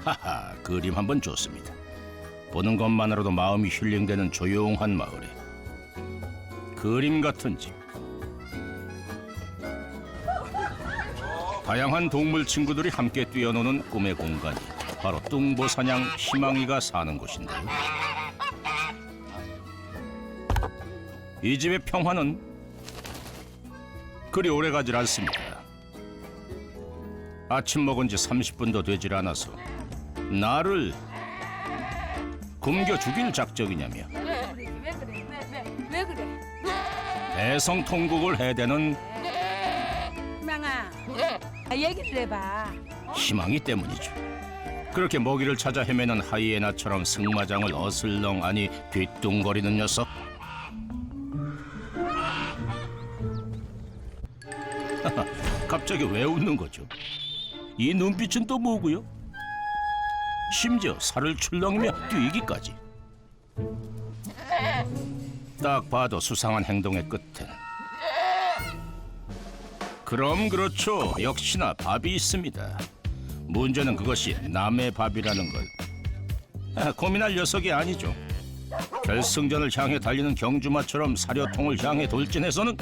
하하, 그림 한번 좋습니다. 보는 것만으로도 마음이 힐링되는 조용한 마을에 그림 같은 집. 다양한 동물 친구들이 함께 뛰어노는 꿈의 공간이 바로 뚱보사냥 희망이가 사는 곳인데요. 이 집의 평화는 그리 오래가질 않습니다. 아침 먹은 지 30분도 되질 않아서 나를 굶겨 죽일 작정이냐며 왜 그래? 대성통곡을 해대는 희망아, 얘기를 해봐. 희망이 때문이죠. 그렇게 먹이를 찾아 헤매는 하이에나처럼 승마장을 어슬렁 아니 뒤뚱거리는 녀석. 갑자기 왜 웃는 거죠? 이 눈빛은 또 뭐고요? 심지어 살을 출렁이며 뛰기까지. 딱 봐도 수상한 행동의 끝엔 그럼 그렇죠. 역시나 밥이 있습니다. 문제는 그것이 남의 밥이라는 걸. 고민할 녀석이 아니죠. 결승전을 향해 달리는 경주마처럼 사료통을 향해 돌진해서는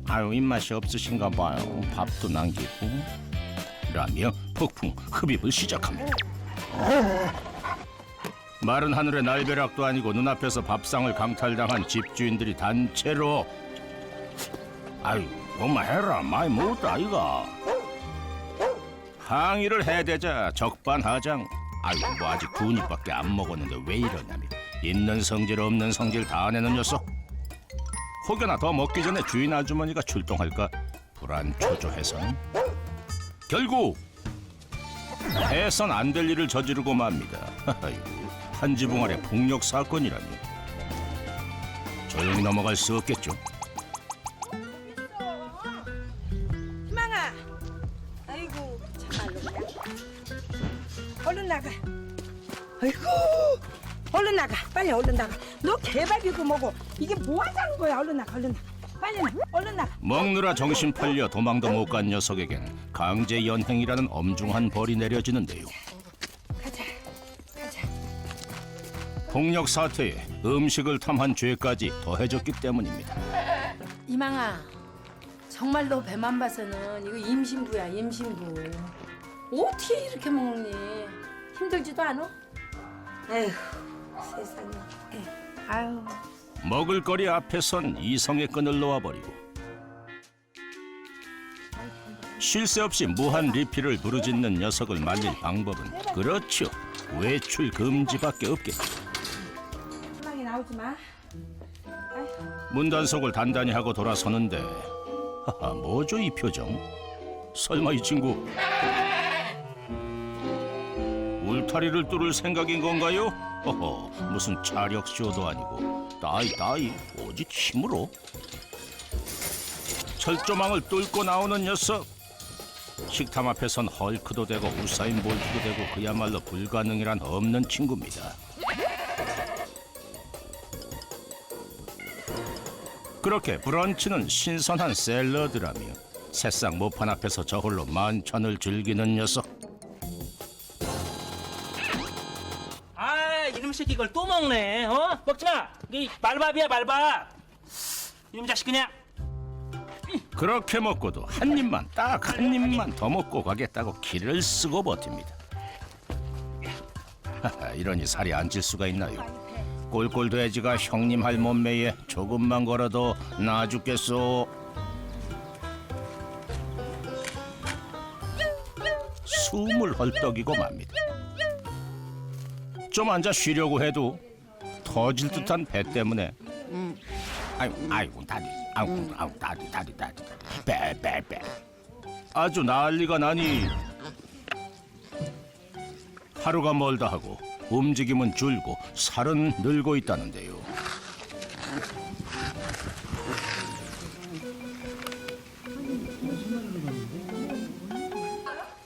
아유, 입맛이 없으신가 봐요. 밥도 남기고 라며 폭풍 흡입을 시작합니다. 마른 하늘의 날벼락도 아니고 눈앞에서 밥상을 강탈당한 집주인들이 단체로 아유, 그만해라. 많이 먹었다 아이가. 항의를 해대자 적반하장. 아유, 뭐 아직 2입밖에 안 먹었는데 왜 이러냐며 있는 성질 없는 성질 다 내는 녀석. 혹여나 더 먹기 전에 주인 아주머니가 출동할까 불안초조해서는 결국 해선 안 될 일을 저지르고 맙니다. 한 지붕 아래 폭력 사건이라니. 조용히 넘어갈 수 없겠죠. 희망아, 아이고 참말로 그냥. 얼른 나가. 아이고, 얼른 나가. 빨리 얼른 나가. 너 개밥이고 뭐고 이게 뭐 하자는 거야? 얼른 나가, 얼른 나가. 빨리 나, 얼른 나가. 먹느라 정신 팔려 도망도 못 간 녀석에겐 강제 연행이라는 엄중한 벌이 내려지는데요. 가자, 가자. 폭력 사태에 음식을 탐한 죄까지 더해졌기 때문입니다. 이망아, 정말 너 배만 봐서는 이거 임신부야, 임신부. 어떻게 이렇게 먹니? 힘들지도 않아? 에휴, 세상에. 아유. 먹을거리 앞에선 이성의 끈을 놓아버리고 쉴 새 없이 무한 리필을 부르짖는 녀석을 말릴 방법은 그렇죠. 외출 금지밖에 없겠죠. 희망이 나오지 마. 문단속을 단단히 하고 돌아서는데 하하, 뭐죠 이 표정? 설마 이 친구 울타리를 뚫을 생각인 건가요? 허허, 무슨 차력쇼도 아니고 따이 오직 힘으로 철조망을 뚫고 나오는 녀석. 식탐 앞에선 헐크도 되고 우사인 볼트도 되고 그야말로 불가능이란 없는 친구입니다. 그렇게 브런치는 신선한 샐러드라며 새싹 모판 앞에서 저홀로 만찬을 즐기는 녀석. 아, 이놈 새끼 이걸 또 먹네. 어? 먹지 마. 이게 말밥이야, 말밥. 이놈 자식 그냥. 그렇게 먹고도 한 입만 딱 한 입만 더 먹고 가겠다고 기를 쓰고 버팁니다. 하하, 이러니 살이 안 찔 수가 있나요? 꼴꼴 돼지가 형님 할 몸매에 조금만 걸어도 나 죽겠소. 숨을 헐떡이고 맙니다. 좀 앉아 쉬려고 해도 터질 듯한 배 때문에 아이고 다리 아이고 다리 배 아주 난리가 나니 하루가 멀다 하고 움직임은 줄고 살은 늘고 있다는데요.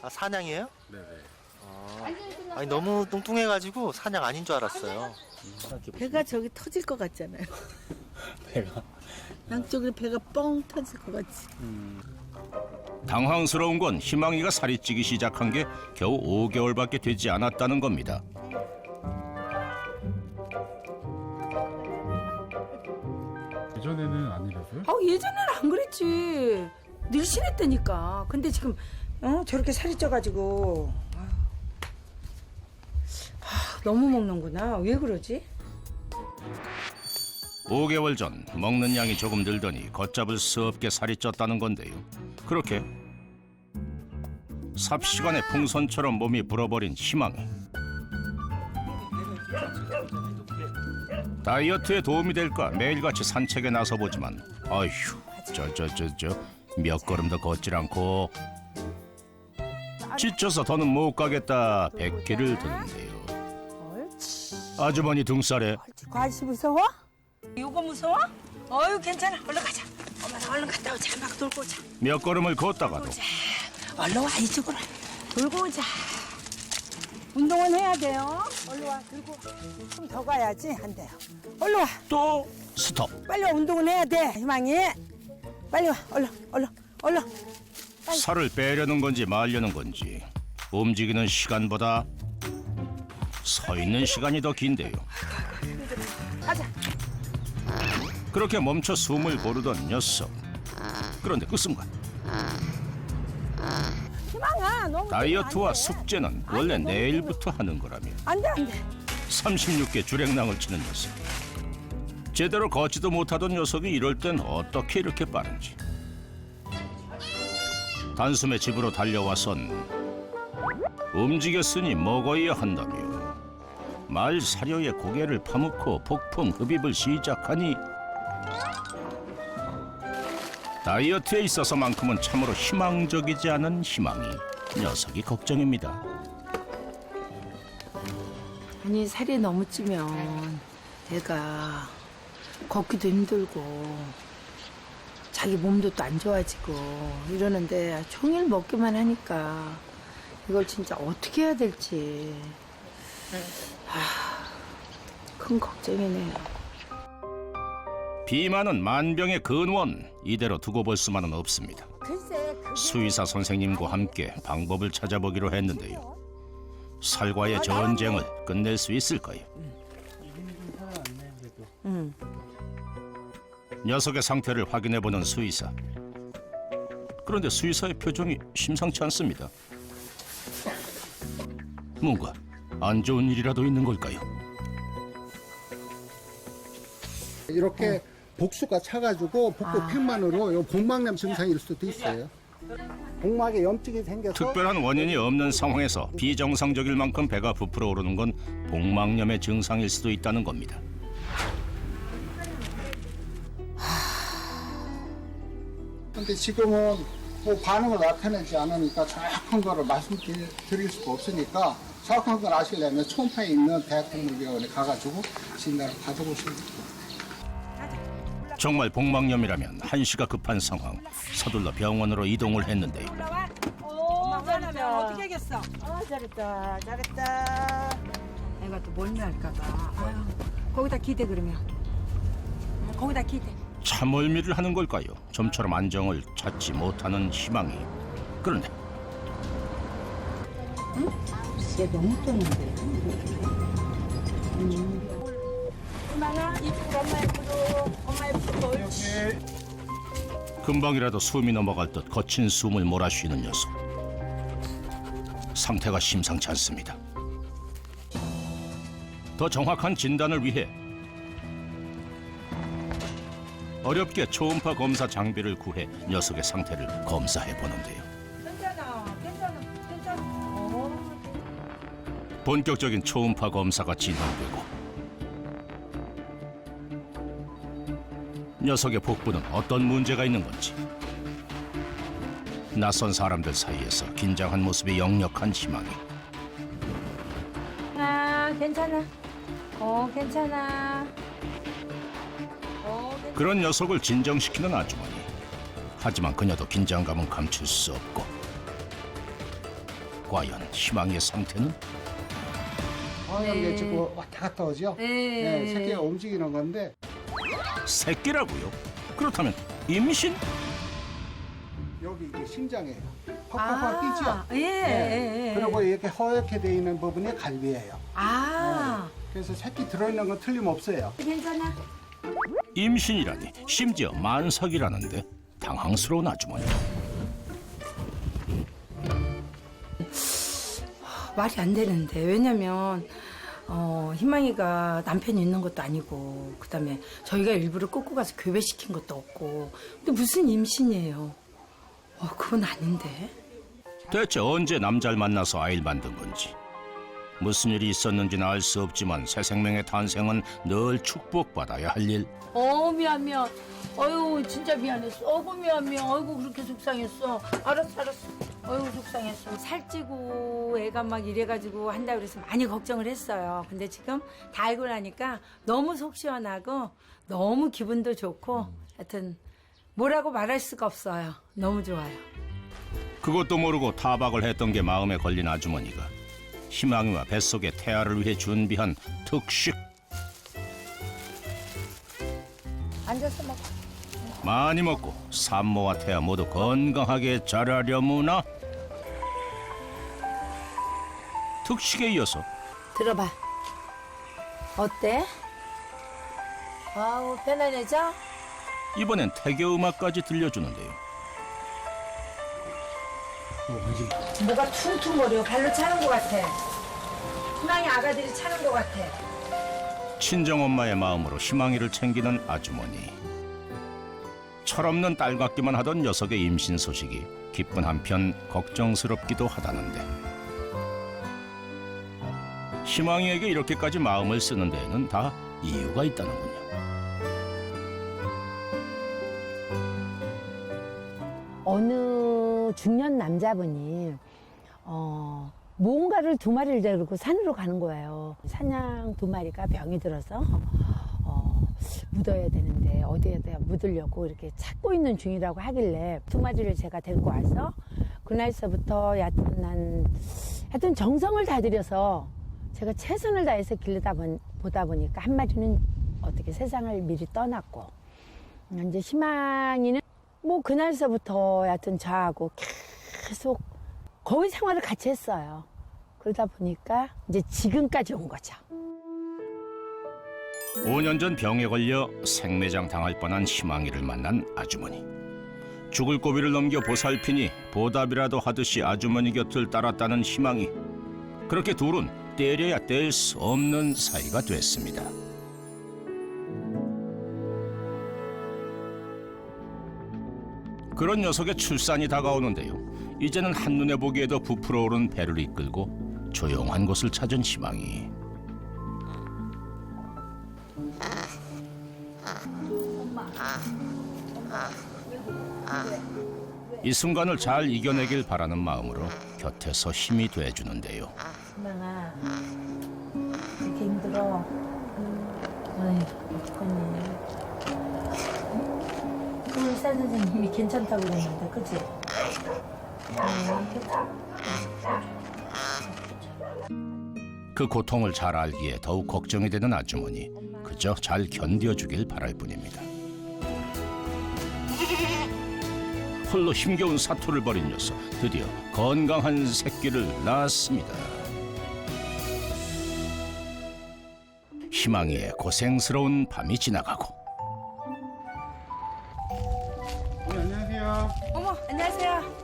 아, 사냥이에요? 네네. 아니 너무 뚱뚱해가지고 사냥 아닌 줄 알았어요. 배가 저기 터질 것 같잖아요. 배가 양쪽으로 배가 뻥 터질 것 같지. 당황스러운 건 희망이가 살이 찌기 시작한 게 겨우 5개월밖에 되지 않았다는 겁니다. 예전에는 안 이랬어요? 예전에는 안 그랬지. 늘씬했다니까. 근데 지금 저렇게 살이 쪄가지고 너무 먹는구나. 왜 그러지? 5개월 전 먹는 양이 조금 늘더니 걷잡을 수 없게 살이 쪘다는 건데요. 그렇게 삽시간에 풍선처럼 몸이 불어버린 희망이. 다이어트에 도움이 될까 매일같이 산책에 나서보지만 아휴 몇 걸음 더 걷질 않고 지쳐서 더는 못 가겠다 백기를 드는데요. 아주머니 등살에 과시 무서워? 요거 무서워? 어유 괜찮아. 얼른 가자. 엄마랑 얼른 갔다 오자. 막 돌고 오자. 몇 걸음을 걷다가도 얼른 와 이쪽으로. 돌고 오자. 운동은 해야 돼요. 얼른 와. 들고 좀 더 가야지. 안 돼요. 얼른 와. 또 스톱. 빨리 와. 운동은 해야 돼. 희망이. 빨리 와. 얼른. 살을 빼려는 건지 말려는 건지 움직이는 시간보다 서 있는 시간이 더 긴데요. 가자. 그렇게 멈춰 숨을 고르던 녀석. 그런데 그 순간 희망아. 너무 다이어트와 안 돼. 숙제는 원래 내일부터 하는 거라며 안 돼. 36개 주랭랑을 치는 녀석. 제대로 걷지도 못하던 녀석이 이럴 땐 어떻게 이렇게 빠른지. 단숨에 집으로 달려와선 움직였으니 먹어야 한다며 말 사료에 고개를 파묻고 폭풍 흡입을 시작하니 다이어트에 있어서만큼은 참으로 희망적이지 않은 희망이 녀석이 걱정입니다. 아니 살이 너무 찌면 애가 걷기도 힘들고 자기 몸도 또 안 좋아지고 이러는데 종일 먹기만 하니까 이걸 진짜 어떻게 해야 될지 큰 걱정이네요. 비만은 만병의 근원. 이대로 두고 볼 수만은 없습니다. 글쎄. 수의사 선생님과 함께 방법을 찾아보기로 했는데요. 살과의 전쟁을 끝낼 수 있을까요? 녀석의 상태를 확인해보는 수의사. 그런데 수의사의 표정이 심상치 않습니다. 뭔가 안 좋은 일이라도 있는 걸까요? 이렇게 복수가 차가지고 복부 팽만으로 요 복막염 증상일 수도 있어요. 복막에 염증이 생겨서 특별한 원인이 없는 상황에서 비정상적일 만큼 배가 부풀어 오르는 건 복막염의 증상일 수도 있다는 겁니다. 근데 지금은 뭐 반응을 나타내지 않으니까 정확한 거를 말씀드릴 수가 없으니까 정확한 걸 아시려면 초음파에 있는 대학동물병원에 가가지고 진단을 받아보시면 돼요. 정말 복막염이라면 한시가 급한 상황. 서둘러 병원으로 이동을 했는데요. 올라와. 엄마 화나면 어떻게 하겠어? 잘했다. 내가 또 멀미할까봐. 아유, 거기다 기대 그러면. 거기다 기대. 참을미를 하는 걸까요? 좀처럼 안정을 찾지 못하는 희망이. 그런데 얘 너무 떠는데. 희망아, 이쁘고 엄마 예쁘고 엄마 예쁘고. 옳지. 금방이라도 숨이 넘어갈 듯 거친 숨을 몰아쉬는 녀석. 상태가 심상치 않습니다. 더 정확한 진단을 위해 어렵게 초음파 검사 장비를 구해 녀석의 상태를 검사해 보는데요. 괜찮아. 본격적인 초음파 검사가 진행되고 녀석의 복부는 어떤 문제가 있는 건지. 낯선 사람들 사이에서 긴장한 모습이 역력한 희망이. 괜찮아. 괜찮아. 그런 녀석을 진정시키는 아주머니. 하지만 그녀도 긴장감은 감출 수 없고. 과연 희망의 상태는? 이게 지금 왔다 갔다 오죠? 네, 새끼가 움직이는 건데 새끼라고요? 그렇다면 임신? 부분이 이게 심장이에요. 팍팍팍 뛰죠. 예, 예, 예. 그리고 이렇게 허옇게 돼 있는 부분이 갈비예요. 아, 그래서 새끼 들어있는 건 틀림없어요. 괜찮아. 임신이라니 심지어 만삭이라는데 당황스러운 아주머니. 말이 안 되는데 왜냐면 희망이가 남편이 있는 것도 아니고 그다음에 저희가 일부러 끌고 가서 교배시킨 것도 없고 근데 무슨 임신이에요. 그건 아닌데. 대체 언제 남자를 만나서 아이를 만든 건지. 무슨 일이 있었는지는 알 수 없지만 새 생명의 탄생은 늘 축복받아야 할 일. 미안. 어유 진짜 미안했어. 어구 미안. 어이구 그렇게 속상했어. 알았어. 어이구 속상했어. 살찌고 애가 막 이래가지고 한다 그래서 많이 걱정을 했어요. 근데 지금 다 알고 나니까 너무 속 시원하고 너무 기분도 좋고 하여튼 뭐라고 말할 수가 없어요. 너무 좋아요. 그것도 모르고 타박을 했던 게 마음에 걸린 아주머니가 희망이와 뱃속의 태아를 위해 준비한 특식. 앉아서 먹어. 많이 먹고 산모와 태아 모두 건강하게 자라려무나. 특식에 이어서 들어봐. 어때? 아우 편안해져? 이번엔 태교 음악까지 들려주는데요. 뭐가 퉁퉁거려. 발로 차는 것 같아. 희망이 아가들이 차는 것 같아. 친정엄마의 마음으로 희망이를 챙기는 아주머니. 철없는 딸 같기만 하던 녀석의 임신 소식이 기쁜 한편 걱정스럽기도 하다는데 희망이에게 이렇게까지 마음을 쓰는 데에는 다 이유가 있다는군요. 어느 중년 남자분이 무언가를 2마리를 데리고 산으로 가는 거예요. 사냥 2마리가 병이 들어서 묻어야 되는데 어디에다 묻으려고 이렇게 찾고 있는 중이라고 하길래 2마리를 제가 데리고 와서 그날서부터 하여튼 정성을 다 들여서 제가 최선을 다해서 기르다 보다 보니까 1마리는 어떻게 세상을 미리 떠났고 이제 희망이는 뭐 그날서부터 하여튼 저하고 계속 거의 생활을 같이 했어요. 그러다 보니까 이제 지금까지 온 거죠. 5년 전 병에 걸려 생매장 당할 뻔한 희망이를 만난 아주머니. 죽을 고비를 넘겨 보살피니 보답이라도 하듯이 아주머니 곁을 따랐다는 희망이. 그렇게 둘은 때려야 뗄 수 없는 사이가 됐습니다. 그런 녀석의 출산이 다가오는데요. 이제는 한눈에 보기에도 부풀어 오른 배를 이끌고 조용한 곳을 찾은 희망이. 이 순간을 잘 이겨내길 바라는 마음으로 곁에서 힘이 돼주는데요. 희망아, 이렇게 힘들어. 어이, 어떡하니. 그 의사 선생님이 괜찮다고 그랬는데, 그치? 그 고통을 잘 알기에 더욱 걱정이 되는 아주머니. 그저 잘 견뎌주길 바랄 뿐입니다. 홀로 힘겨운 사투를 벌인 녀석. 드디어 건강한 새끼를 낳았습니다. 희망이의 고생스러운 밤이 지나가고 안녕하세요. 어머, 안녕하세요.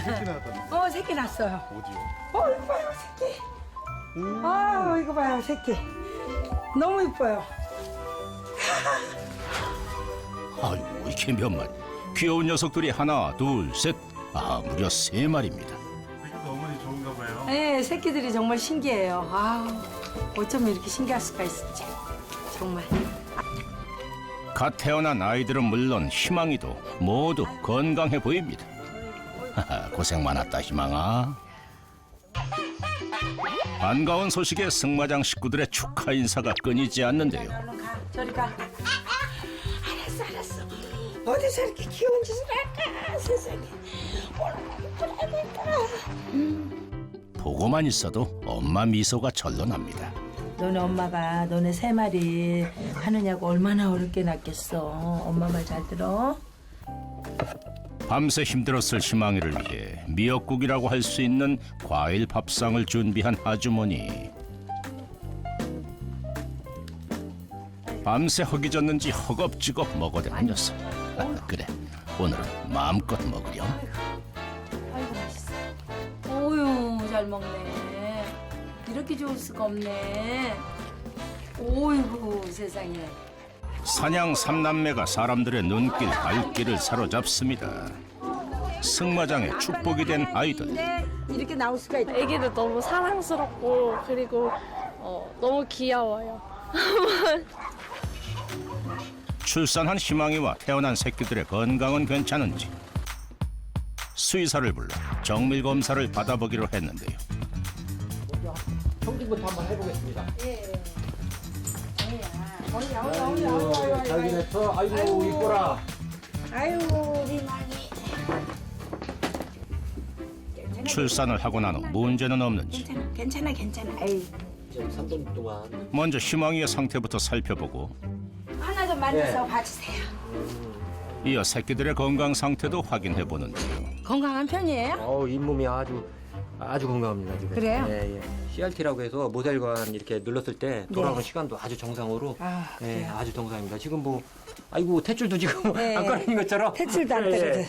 새끼 나왔다네. 새끼 났어요. 어디요? 이거 봐요, 새끼. 이거 봐요, 새끼. 너무 이뻐요. 아이고 이게 몇 마리. 귀여운 녀석들이 하나 둘 셋 무려 3마리입니다. 어머니 좋은가 봐요. 네, 새끼들이 정말 신기해요. 어쩌면 이렇게 신기할 수가 있을지. 정말. 갓 태어난 아이들은 물론 희망이도 모두 건강해 보입니다. 고생 많았다 희망아. 반가운 소식에 승마장 식구들의 축하 인사가 끊이지 않는데요. 얼른 가, 저리 가. 알았어. 어디서 이렇게 귀여운 짓을 할까, 세상에. 보고만 있어도 엄마 미소가 절로 납니다. 너네 엄마가 너네 3마리 하느냐고 얼마나 어렵게 낳겠어. 엄마 말 잘 들어. 밤새 힘들었을 희망이를 위해 미역국이라고 할 수 있는 과일 밥상을 준비한 아주머니. 밤새 허기졌는지 허겁지겁 먹어대는 녀석. 그래, 오늘은 마음껏 먹으렴. 아이고 맛있어. 오유 잘 먹네. 이렇게 좋을 수가 없네. 오이구 세상에. 사냥 삼남매가 사람들의 눈길 발길을 사로잡습니다. 승마장의 축복이 된 아이들. 이렇게 나올 수가 있다. 애기도 너무 사랑스럽고 그리고 너무 귀여워요. 출산한 희망이와 태어난 새끼들의 건강은 괜찮은지 수의사를 불러 정밀 검사를 받아보기로 했는데요. 청진부터 한번 해보겠습니다. 아유, 됐어. 아이고 이뻐라. 아유, 우리 많이. 출산을 하고 난 후 문제는 없는지 괜찮아. 에이, 지금 3분 동안 먼저 희망이의 상태부터 살펴보고 하나 좀 만져서 봐주세요. 이어 새끼들의 건강 상태도 확인해 보는데요. 건강한 편이에요? 잇몸이 아주 건강합니다 지금. 그래요? 예. CRT라고 해서 모델관 이렇게 눌렀을 때 돌아오는 시간도 아주 정상으로. 아, 예, 아주 정상입니다. 지금 뭐 아이고 탯줄도 지금 네. 안 꺼내는 것처럼. 탯줄도 안 떨어져.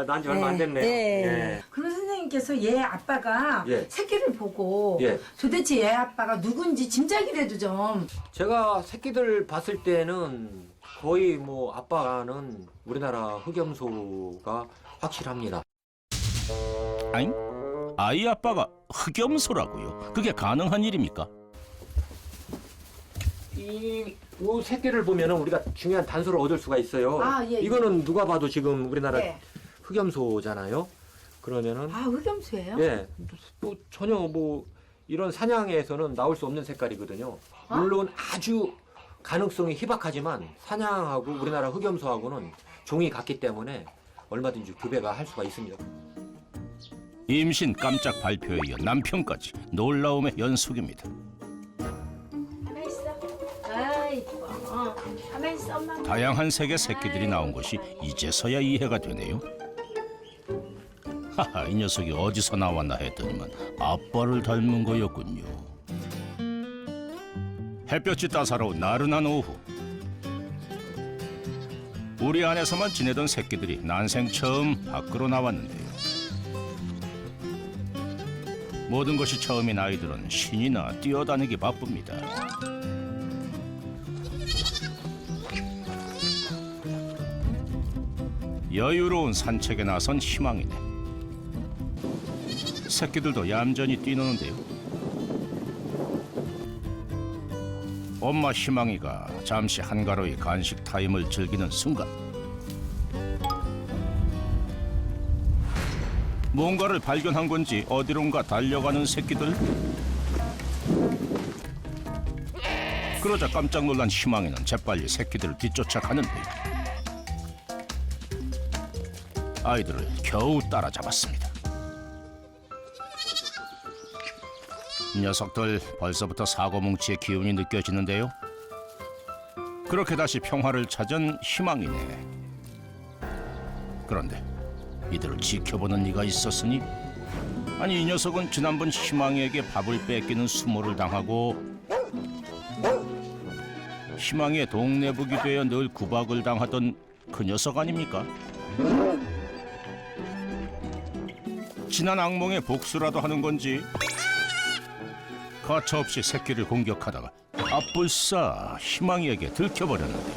난지 얼마 안 됐네요. 예. 그런 선생님께서 얘 아빠가 예. 새끼를 보고 예. 도대체 얘 아빠가 누군지 짐작이라도 좀. 제가 새끼들 봤을 때는 거의 뭐 아빠는 우리나라 흑염소가 확실합니다. 아잉? 아이 아빠가 흑염소라고요? 그게 가능한 일입니까? 이 새끼를 보면은 우리가 중요한 단서를 얻을 수가 있어요. 아, 예, 예. 이거는 누가 봐도 지금 우리나라 네. 흑염소잖아요. 그러면은 아 흑염소예요? 예, 뭐 전혀 뭐 이런 사냥에서는 나올 수 없는 색깔이거든요. 물론 아주 가능성이 희박하지만 사냥하고 우리나라 흑염소하고는 종이 같기 때문에 얼마든지 교배가 할 수가 있습니다. 임신 깜짝 발표에 이어 남편까지 놀라움의 연속입니다. 가만히 있어. 아 이뻐. 가만히 있어 엄마. 다양한 색의 새끼들이 나온 것이 이제서야 이해가 되네요. 하하, 이 녀석이 어디서 나왔나 했더니만 아빠를 닮은 거였군요. 햇볕이 따사로운 나른한 오후, 우리 안에서만 지내던 새끼들이 난생 처음 밖으로 나왔는데요. 모든 것이 처음인 아이들은 신이 나 뛰어다니기 바쁩니다. 여유로운 산책에 나선 희망이네. 새끼들도 얌전히 뛰노는데요. 엄마 희망이가 잠시 한가로이 간식 타임을 즐기는 순간 뭔가를 발견한 건지 어디론가 달려가는 새끼들. 그러자 깜짝 놀란 희망이는 재빨리 새끼들을 뒤쫓아가는데요. 아이들을 겨우 따라잡았습니다. 녀석들 벌써부터 사고뭉치의 기운이 느껴지는데요. 그렇게 다시 평화를 찾은 희망이네. 그런데 이들을 지켜보는 이가 있었으니, 아니 이 녀석은 지난번 희망이에게 밥을 뺏기는 수모를 당하고 희망이의 동네북이 되어 늘 구박을 당하던 그 녀석 아닙니까? 지난 악몽의 복수라도 하는 건지 가차없이 새끼를 공격하다가 아뿔싸 희망이에게 들켜버렸는데,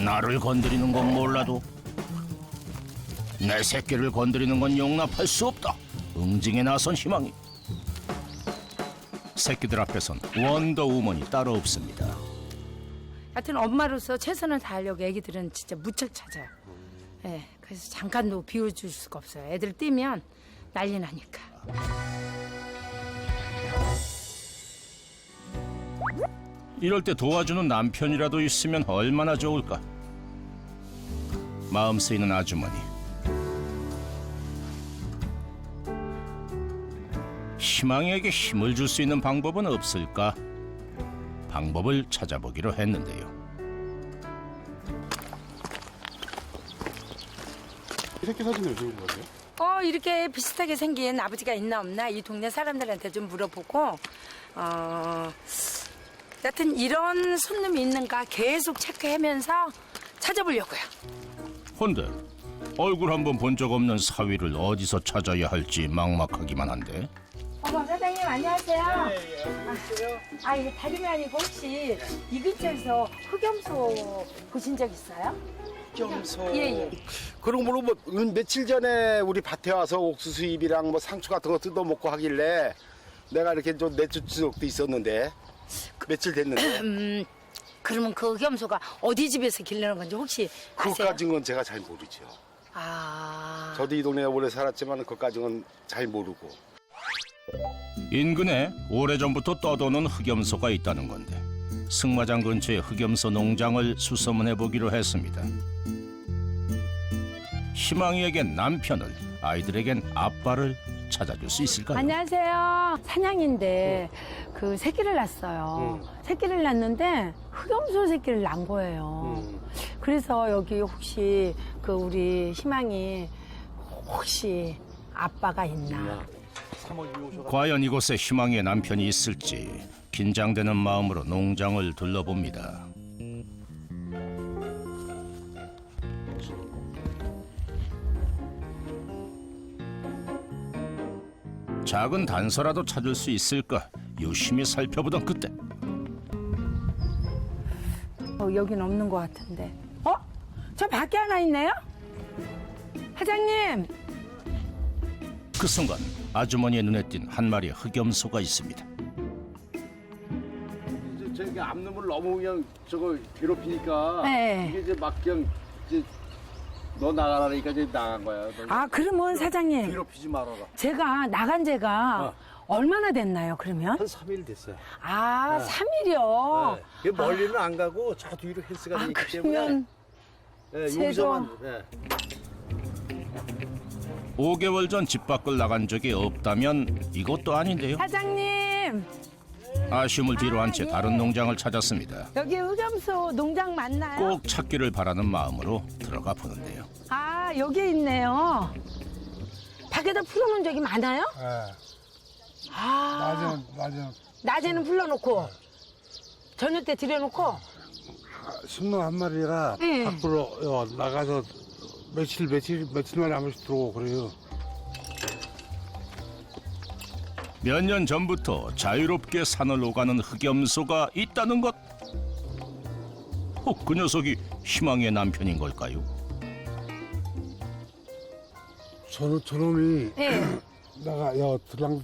나를 건드리는 건 몰라도 내 새끼를 건드리는 건 용납할 수 없다. 응징에 나선 희망이. 새끼들 앞에선 원더우먼이 따로 없습니다. 하여튼 엄마로서 최선을 다하려고 애기들은 진짜 무척 찾아요. 예, 그래서 잠깐도 비워줄 수가 없어요. 애들 뛰면 난리 나니까. 이럴 때 도와주는 남편이라도 있으면 얼마나 좋을까. 마음 쓰이는 아주머니. 희망에게 힘을 줄 수 있는 방법은 없을까? 방법을 찾아보기로 했는데요. 새끼 사진을 왜 들고 가세요? 이렇게 비슷하게 생긴 아버지가 있나 없나 이 동네 사람들한테 좀 물어보고 여튼 이런 손님이 있는가 계속 체크하면서 찾아보려고요. 헌데 얼굴 한번 본 적 없는 사위를 어디서 찾아야 할지 막막하기만 한데. 어머 사장님 안녕하세요. 이게 다름이 아니고 혹시 이 근처에서 흑염소 보신 적 있어요? 흑염소. 예. 그런 걸로 뭐 며칠 전에 우리 밭에 와서 옥수수 잎이랑 뭐 상추 같은 거 뜯어 먹고 하길래 내가 이렇게 좀 내쫓은 적도 있었는데 며칠 됐는데 그러면 그 흑염소가 어디 집에서 기르는 건지 혹시 아세요? 그것까진 건 제가 잘 모르죠. 저도 이 동네에 오래 살았지만 그것까지는 잘 모르고. 인근에 오래전부터 떠도는 흑염소가 있다는 건데 승마장 근처에 흑염소 농장을 수소문해 보기로 했습니다. 희망이에겐 남편을, 아이들에겐 아빠를 찾아줄 수 있을까요? 안녕하세요. 사냥인데 그 새끼를 낳았어요. 새끼를 낳았는데 흑염소 새끼를 낳은 거예요. 그래서 여기 혹시 그 우리 희망이 혹시 아빠가 있나? 과연 이곳에 희망의 남편이 있을지 긴장되는 마음으로 농장을 둘러봅니다. 작은 단서라도 찾을 수 있을까 유심히 살펴보던 그때 여긴 없는 것 같은데. 저 밖에 하나 있네요? 사장님! 그 순간 아주머니의 눈에 띈 한 마리의 흑염소가 있습니다. 저기 앞놈을 너무 그냥 저거 괴롭히니까 네. 이게 이제 막 그냥 이제 너 나가라니까 이제 나간 거야. 그러면 사장님. 괴롭히지 말아라. 제가 나간 지가 얼마나 됐나요, 그러면? 한 3일 됐어요. 3일이요? 네. 멀리는 안 가고 저 뒤로 헬스가 있기 그러면 때문에 여기서만 5개월 전 집 밖을 나간 적이 없다면 이것도 아닌데요. 사장님! 아쉬움을 뒤로 한 채 다른 농장을 찾았습니다. 여기 흑염소 농장 맞나요? 꼭 찾기를 바라는 마음으로 들어가 보는데요. 여기 있네요. 밖에다 풀어놓은 적이 많아요? 네. 낮에는 낮에는 풀어놓고 저녁 때 들여놓고 순놈 한 마리가 네. 밖으로 나가서 며칠 만에 한 번씩 들어오고 그래요. 몇 년 전부터 자유롭게 산을 오가는 흑염소가 있다는 것. 혹 그 녀석이 희망의 남편인 걸까요? 저놈이 네. 나가 들랑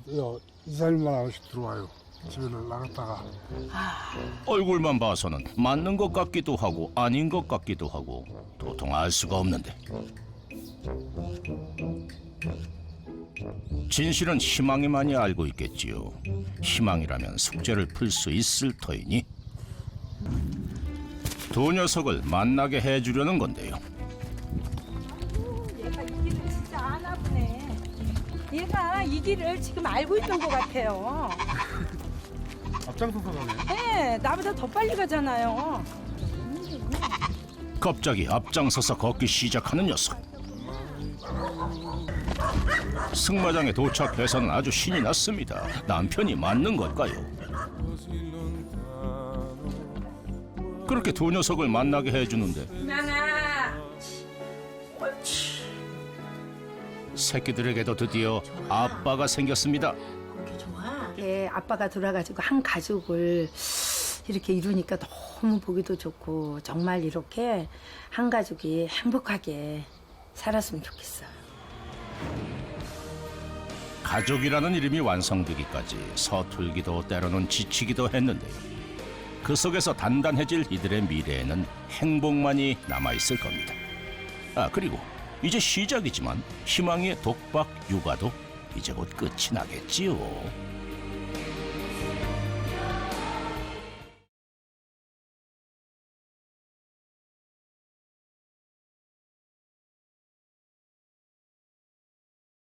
2~3일만 한 번씩 들어와요. 집에 나갔다가. 얼굴만 봐서는 맞는 것 같기도 하고 아닌 것 같기도 하고 도통 알 수가 없는데 진실은 희망이만이 알고 있겠지요. 희망이라면 숙제를 풀 수 있을 터이니 두 녀석을 만나게 해주려는 건데요. 얘가 이 길을 진짜 아나 보네. 얘가 이 길을 지금 알고 있던 것 같아요. 앞장서서 가네. 네, 나보다 더 빨리 가잖아요. 갑자기 앞장서서 걷기 시작하는 녀석. 승마장에 도착해서는 아주 신이 났습니다. 남편이 맞는 걸까요? 그렇게 두 녀석을 만나게 해주는데 희망아. 새끼들에게도 드디어 아빠가 생겼습니다. 아빠가 돌아가지고 한 가족을 이렇게 이루니까 너무 보기도 좋고 정말 이렇게 한 가족이 행복하게 살았으면 좋겠어요. 가족이라는 이름이 완성되기까지 서툴기도 때로는 지치기도 했는데요. 그 속에서 단단해질 이들의 미래에는 행복만이 남아있을 겁니다. 그리고 이제 시작이지만 희망의 독박 육아도 이제 곧 끝이 나겠지요.